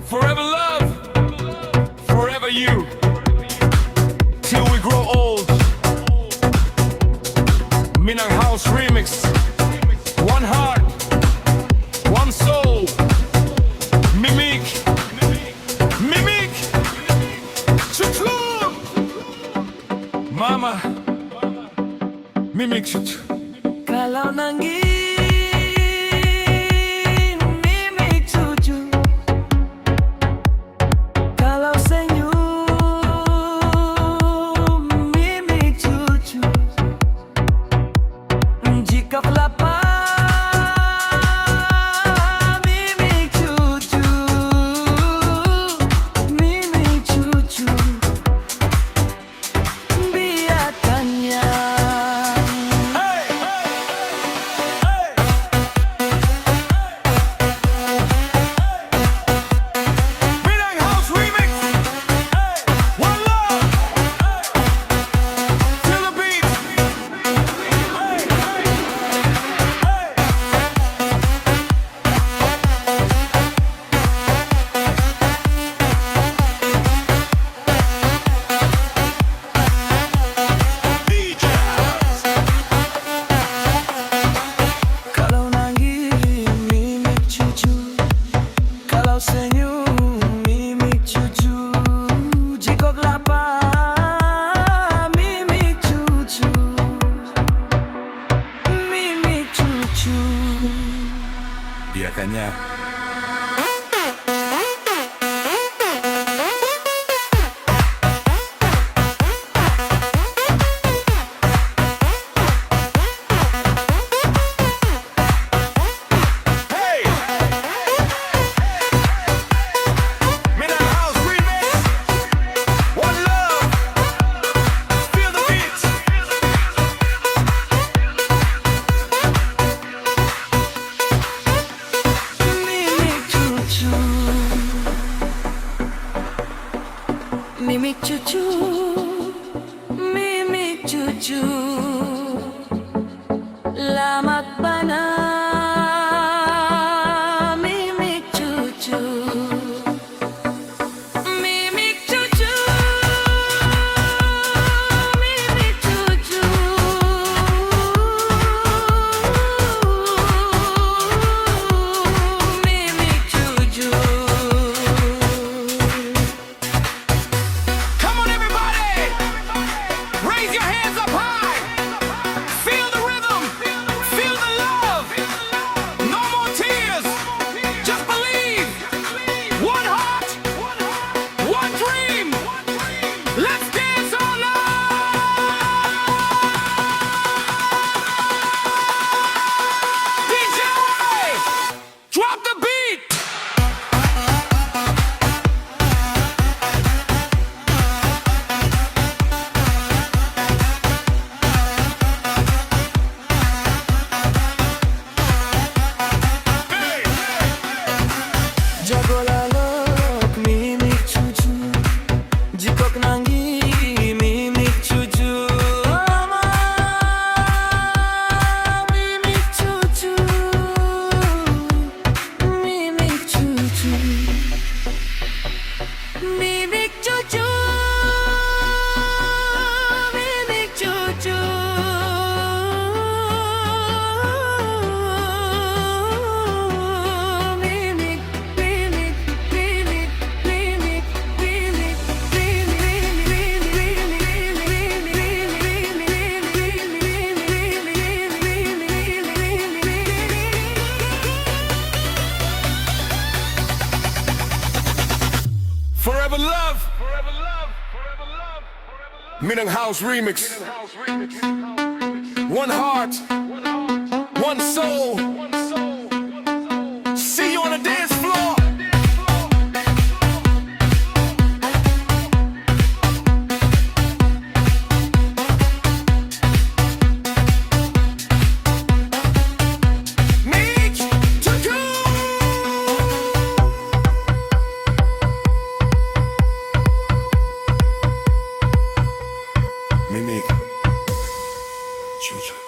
Forever love, forever you, till we grow old. Minang House Remix. One heart, one soul. Mimik, Mimik Cucu. Mama, Mimik Cucu. Kalau nangis mimik cucu, kalau senyum mimik cucu, jika lapar mimik cucu, mimik cucu, biarkannya. Minang House Remix. One love. Feel the beat. Kalau nangis mimik cucu, kalau senyum mimik cucu, jika lapar mimik cucu, mimik cucu. Biarkannya. Hey! Minang House Remix. One love. Feel the beat. Mimik cucu, mimik cucu, lamat bana, mimik cucu, mimik cucu, mimik cucu, mimik cucu. Come on, everybody! Raise your hands up high! Feel the rhythm! Feel the love! No more tears! Just believe! One heart! One dream! Let's dance all night! DJ! Drop the beat! Jago lalok mimik cucu, jikok nanggi mimik cucu, mama mimik cucu, mimik cucu, mimik cucu, mimik cucu. Mimik, mimik, mimik, mimik, mimik, Forever love! Forever love! Forever love! Minang House Remix. One heart, one soul. See you on the dance floor. Mimik Cucu. Cucu.